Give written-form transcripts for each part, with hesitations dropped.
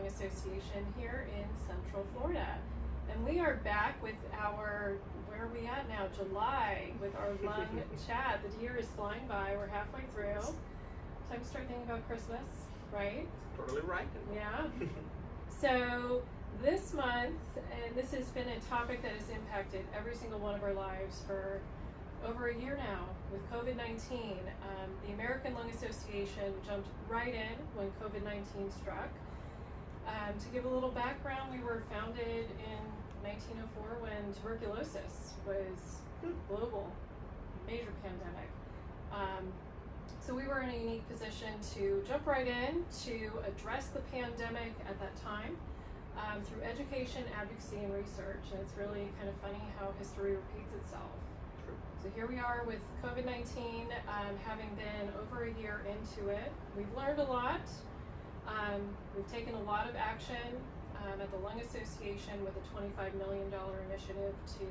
Association here in Central Florida. And we are back with our, where are we at now? July, with our lung chat. The year is flying by, we're halfway through. Time to start thinking about Christmas, right? Totally right. Yeah. So this month, and this has been a topic that has impacted every single one of our lives for over a year now with COVID-19. The American Lung Association jumped right in when COVID-19 struck. To give a little background, we were founded in 1904 when tuberculosis was global, major pandemic. So we were in a unique position to jump right in to address the pandemic at that time through education, advocacy, and research. And it's really kind of funny how history repeats itself. So here we are with COVID-19, having been over a year into it. We've learned a lot. We've taken a lot of action at the Lung Association with a $25 million initiative to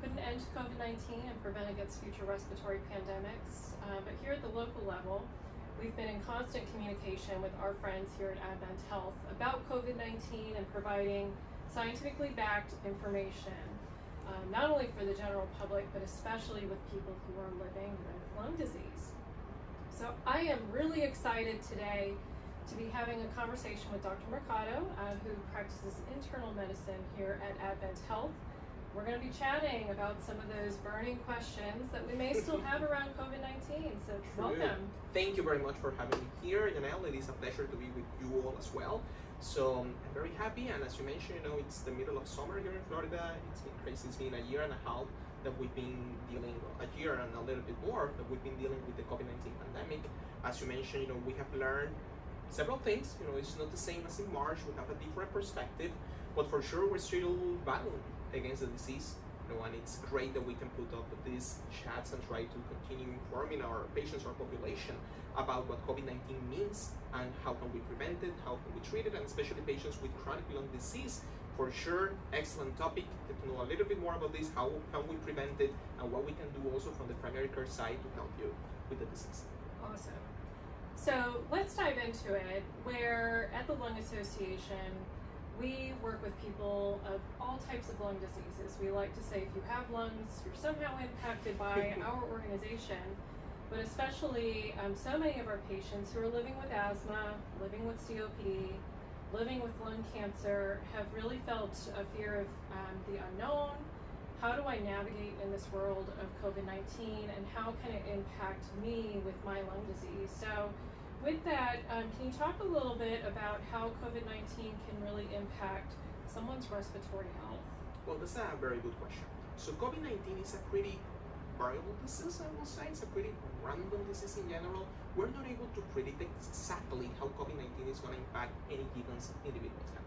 put an end to COVID-19 and prevent against future respiratory pandemics. But here at the local level, we've been in constant communication with our friends here at AdventHealth about COVID-19 and providing scientifically backed information, not only for the general public, but especially with people who are living with lung disease. So I am really excited today to be having a conversation with Dr. Mercado, who practices internal medicine here at AdventHealth. We're going to be chatting about some of those burning questions that we may still have around COVID-19. So welcome. Thank you very much for having me here, Janelle. It is a pleasure to be with you all as well. So I'm very happy, and as you mentioned, it's the middle of summer here in Florida. It's been crazy. It's been a year and a half that we've been dealing, a year and a little bit more that we've been dealing with the COVID-19 pandemic. As you mentioned, we have learned several things. It's not the same as in March. We have a different perspective, but for sure we're still battling against the disease. And it's great that we can put up these chats and try to continue informing our patients, our population, about what COVID-19 means and how can we prevent it, how can we treat it, and especially patients with chronic lung disease. For sure, excellent topic. Get to know a little bit more about this, how can we prevent it, and what we can do also from the primary care side to help you with the disease. Awesome. So let's dive into it, where at the Lung Association, we work with people of all types of lung diseases. We like to say if you have lungs, you're somehow impacted by our organization, but especially so many of our patients who are living with asthma, living with COPD, living with lung cancer have really felt a fear of the unknown. How do I navigate in this world of COVID-19, and how can it impact me with my lung disease? So with that, can you talk a little bit about how COVID-19 can really impact someone's respiratory health? Well, that's a very good question. So COVID-19 is a pretty variable disease, I will say. It's a pretty random disease in general. We're not able to predict exactly how COVID-19 is going to impact any given individual's health.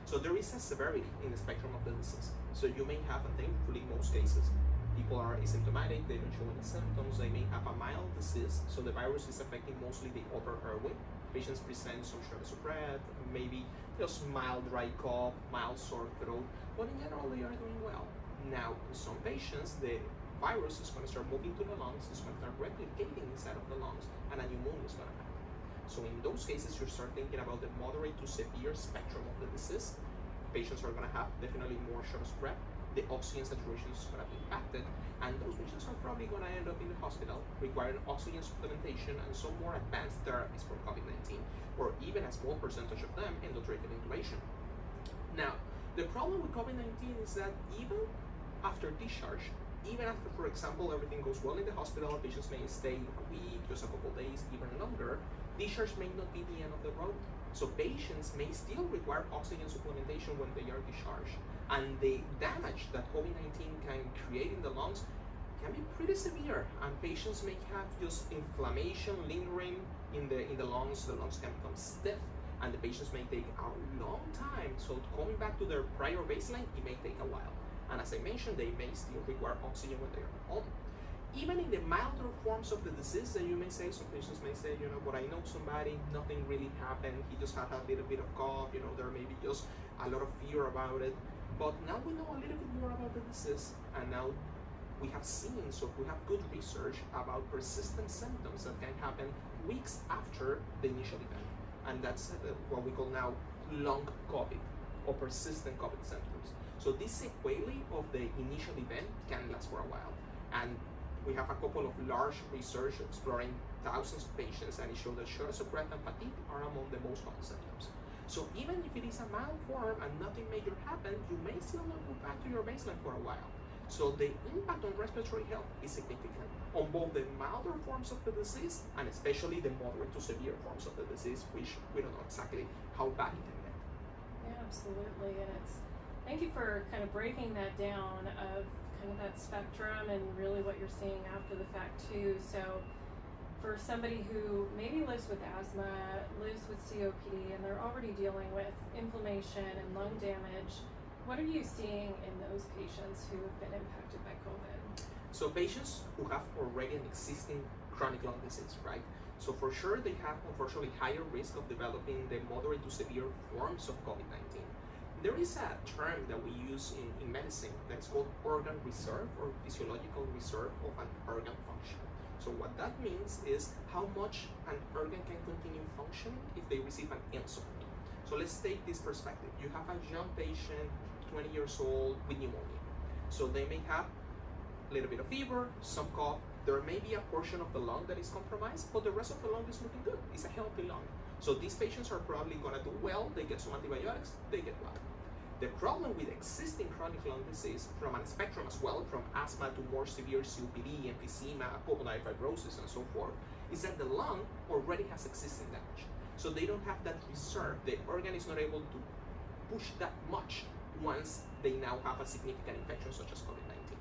So there is a severity in the spectrum of the disease. So you may have, and thankfully in most cases, people are asymptomatic, they don't show any symptoms, they may have a mild disease, so the virus is affecting mostly the upper airway. Patients present some shortness of breath, maybe just mild dry cough, mild sore throat, but in general they are doing well. Now, in some patients, the virus is going to start moving to the lungs, it's going to start replicating inside of the lungs, and a pneumonia is going to happen. So in those cases, you start thinking about the moderate to severe spectrum of the disease. Patients are going to have definitely more shortness of breath, the oxygen saturation is going to be impacted, and those patients are probably going to end up in the hospital requiring oxygen supplementation and some more advanced therapies for COVID-19, or even a small percentage of them endotracheal intubation. Now, the problem with COVID-19 is that even after discharge, even after, for example, everything goes well in the hospital, patients may stay a week, just a couple days, even longer, discharge may not be the end of the road. So patients may still require oxygen supplementation when they are discharged. And the damage that COVID-19 can create in the lungs can be pretty severe. And patients may have just inflammation lingering in the lungs. The lungs can become stiff, and the patients may take a long time. So coming back to their prior baseline, it may take a while. And as I mentioned, they may still require oxygen when they are home. Even in the milder forms of the disease that you may say, some patients may say, but I know somebody, nothing really happened, he just had a little bit of cough, there may be just a lot of fear about it. But now we know a little bit more about the disease, and now we have seen, so we have good research about persistent symptoms that can happen weeks after the initial event. and that's what we call now long COVID or persistent COVID symptoms. So this sequelae of the initial event can last for a while, and we have a couple of large research exploring thousands of patients, and it showed that shortness of breath and fatigue are among the most common symptoms. So even if it is a mild form and nothing major happened, you may still not go back to your baseline for a while. So the impact on respiratory health is significant on both the milder forms of the disease and especially the moderate to severe forms of the disease, which we don't know exactly how bad it can get. Yeah, absolutely. And thank you for kind of breaking that down of kind of that spectrum and really what you're seeing after the fact too. So for somebody who maybe lives with asthma, lives with COPD, and they're already dealing with inflammation and lung damage, what are you seeing in those patients who have been impacted by COVID? So patients who have already an existing chronic lung disease, right? So for sure they have unfortunately higher risk of developing the moderate to severe forms of COVID-19. There is a term that we use in medicine that's called organ reserve or physiological reserve of an organ function. So what that means is how much an organ can continue functioning if they receive an insult. So let's take this perspective. You have a young patient, 20 years old, with pneumonia. So they may have a little bit of fever, some cough. There may be a portion of the lung that is compromised, but the rest of the lung is looking good. It's a healthy lung. So these patients are probably gonna do well. They get some antibiotics, they get well. The problem with existing chronic lung disease from a spectrum as well, from asthma to more severe COPD, emphysema, pulmonary fibrosis, and so forth, is that the lung already has existing damage. So they don't have that reserve. The organ is not able to push that much once they now have a significant infection such as COVID-19.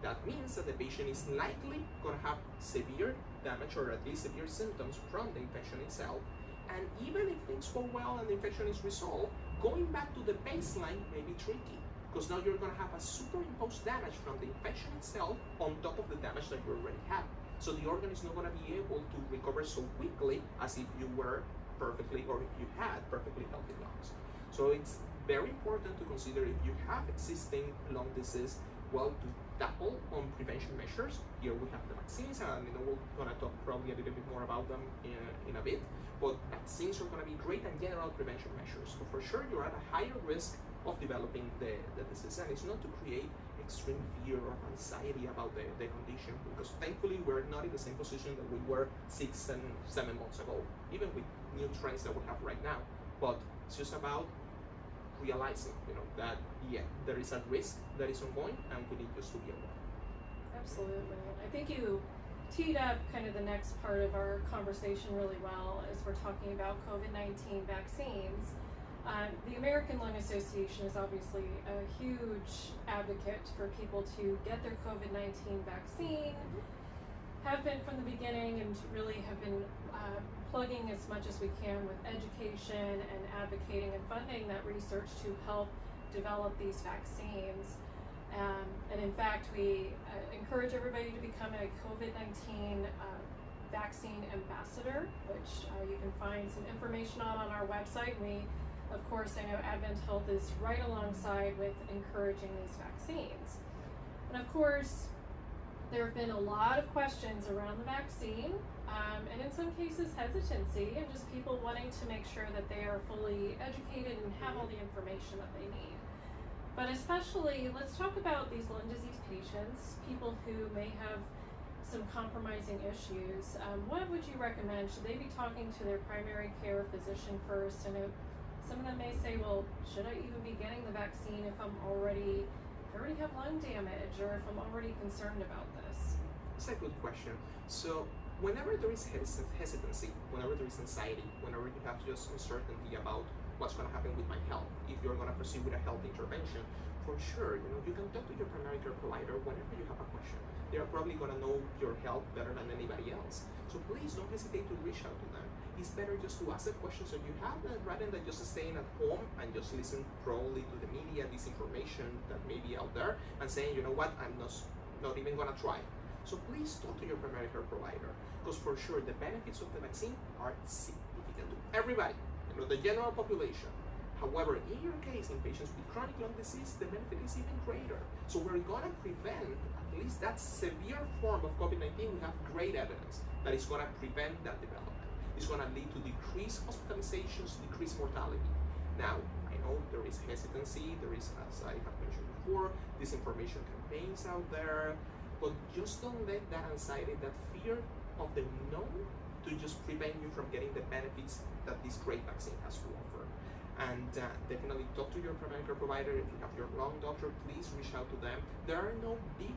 That means that the patient is likely going to have severe damage or at least severe symptoms from the infection itself. And even if things go well and the infection is resolved, going back to the baseline may be tricky because now you're going to have a superimposed damage from the infection itself on top of the damage that you already have. So the organ is not going to be able to recover so quickly as if you were perfectly or if you had perfectly healthy lungs. So it's very important to consider if you have existing lung disease, well, to tackle on prevention measures. Here we have the vaccines, and we're going to talk probably a little bit more about them in a bit. But vaccines are going to be great and general prevention measures. So for sure, you're at a higher risk of developing the disease, and it's not to create extreme fear or anxiety about the condition, because thankfully we're not in the same position that we were 6 and 7 months ago, even with new trends that we have right now. But it's just about realizing, that there is a risk that is ongoing, and we need just to be aware. Absolutely. I think you teed up kind of the next part of our conversation really well as we're talking about COVID-19 vaccines. The American Lung Association is obviously a huge advocate for people to get their COVID-19 vaccine, have been from the beginning, and really have been plugging as much as we can with education and advocating and funding that research to help develop these vaccines. And in fact, we encourage everybody to become a COVID-19 vaccine ambassador, which you can find some information on our website. We, of course, I know AdventHealth is right alongside with encouraging these vaccines. And of course, there have been a lot of questions around the vaccine, and in some cases hesitancy, and just people wanting to make sure that they are fully educated and have all the information that they need. But especially, let's talk about these lung disease patients, people who may have some compromising issues. What would you recommend? Should they be talking to their primary care physician first? I know some of them may say, well, should I even be getting the vaccine if I already have lung damage, or if I'm already concerned about this? It's a good question. So whenever there is hesitancy, whenever there is anxiety, whenever you have just uncertainty about what's going to happen with my health, if you're going to proceed with a health intervention, for sure, you can talk to your primary care provider whenever you have a question. They are probably going to know your health better than anybody else. So please don't hesitate to reach out to them. It's better just to ask the questions that you have rather than just staying at home and just listen probably to the media, disinformation that may be out there, and saying, you know what, I'm not even going to try. So please talk to your primary care provider, because for sure the benefits of the vaccine are significant to everybody, the general population. However, in your case, in patients with chronic lung disease, the benefit is even greater. So we're going to prevent at least that severe form of COVID-19. We have great evidence that it's going to prevent that development. is going to lead to decreased hospitalizations, decreased mortality. Now, I know there is hesitancy, there is, as I have mentioned before, disinformation campaigns out there, but just don't let that anxiety, that fear of the unknown, to just prevent you from getting the benefits that this great vaccine has to offer. And definitely talk to your primary care provider. If you have your lung doctor, please reach out to them. There are no big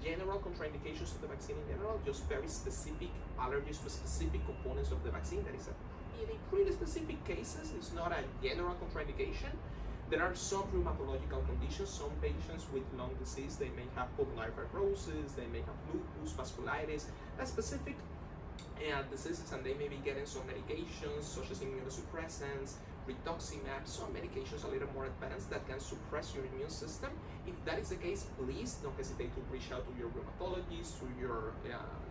general contraindications to the vaccine in general, just very specific allergies to specific components of the vaccine. That is in a pretty specific cases. It's not a general contraindication. There are some rheumatological conditions. Some patients with lung disease, they may have pulmonary fibrosis, they may have lupus, vasculitis, a specific diseases, and they may be getting some medications such as immunosuppressants, rituximab, some medications a little more advanced that can suppress your immune system. If that is the case, please don't hesitate to reach out to your rheumatologist, to your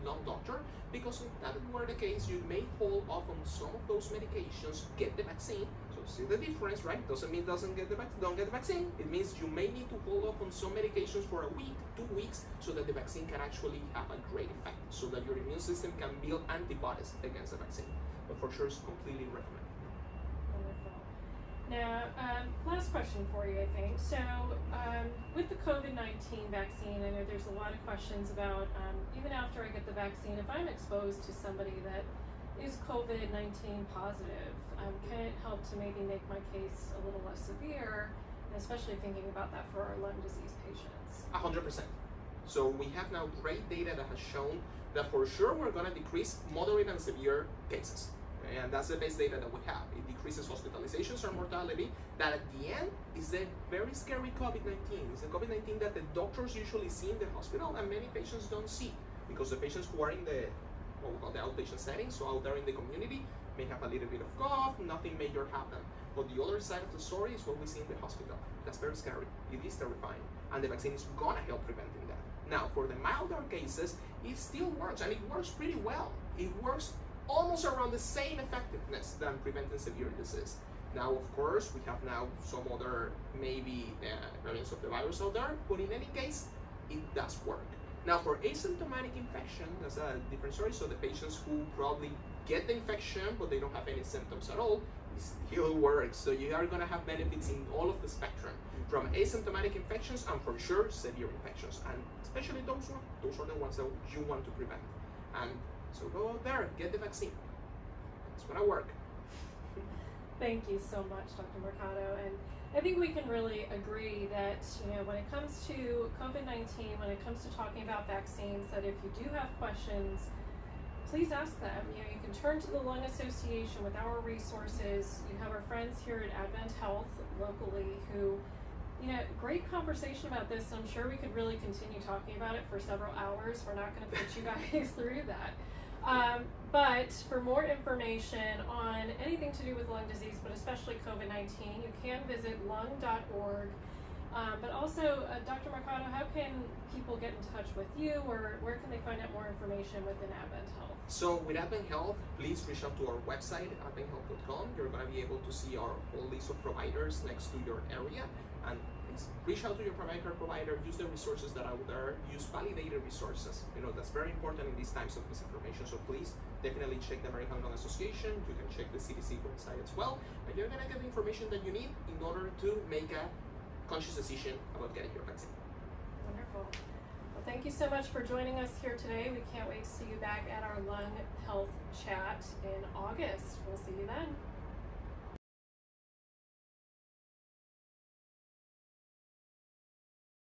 lung doctor, because if that were the case, you may hold off on some of those medications, get the vaccine. So see the difference, right? Doesn't mean don't get the vaccine. It means you may need to hold off on some medications for a week, 2 weeks, so that the vaccine can actually have a great effect, so that your immune system can build antibodies against the vaccine. But for sure, it's completely recommended. Now, last question for you, I think. So, with the COVID-19 vaccine, I know there's a lot of questions about, even after I get the vaccine, if I'm exposed to somebody that is COVID-19 positive, can it help to maybe make my case a little less severe, and especially thinking about that for our lung disease patients? 100%. So we have now great data that has shown that for sure we're going to decrease moderate and severe cases. And that's the best data that we have. It decreases hospitalizations or mortality. That at the end is the very scary COVID-19. It's the COVID-19 that the doctors usually see in the hospital and many patients don't see, because the patients who are in the outpatient setting, so out there in the community, may have a little bit of cough, nothing major happen. But the other side of the story is what we see in the hospital. That's very scary. It is terrifying. And the vaccine is gonna help preventing that. Now, for the milder cases, it still works, and it works pretty well. It works almost around the same effectiveness than preventing severe disease. Now, of course, we have now some other maybe variants of the virus out there, but in any case, it does work. Now, for asymptomatic infection, that's a different story. So the patients who probably get the infection, but they don't have any symptoms at all, it still works. So you are gonna have benefits in all of the spectrum, from asymptomatic infections and for sure severe infections. And especially those are the ones that you want to prevent. And so go out there, get the vaccine. It's gonna work. Thank you so much, Dr. Mercado. And I think we can really agree that, when it comes to COVID-19, when it comes to talking about vaccines, that if you do have questions, please ask them. You can turn to the Lung Association with our resources. You have our friends here at AdventHealth locally who, great conversation about this. I'm sure we could really continue talking about it for several hours. We're not going to put you guys through that. But for more information on anything to do with lung disease, but especially COVID-19, you can visit lung.org. But also, Dr. Mercado, how can people get in touch with you, or where can they find out more information within AdventHealth? So with AdventHealth, please reach out to our website, adventhealth.com. You're going to be able to see our whole list of providers next to your area. And please reach out to your primary care provider, use the resources that are out there, use validated resources. That's very important in these times of misinformation. So please definitely check the American Lung Association. You can check the CDC website as well. And you're going to get the information that you need in order to make a conscious decision about getting your vaccine. Wonderful. Well, thank you so much for joining us here today. We can't wait to see you back at our Lung Health Chat in August. We'll see you then.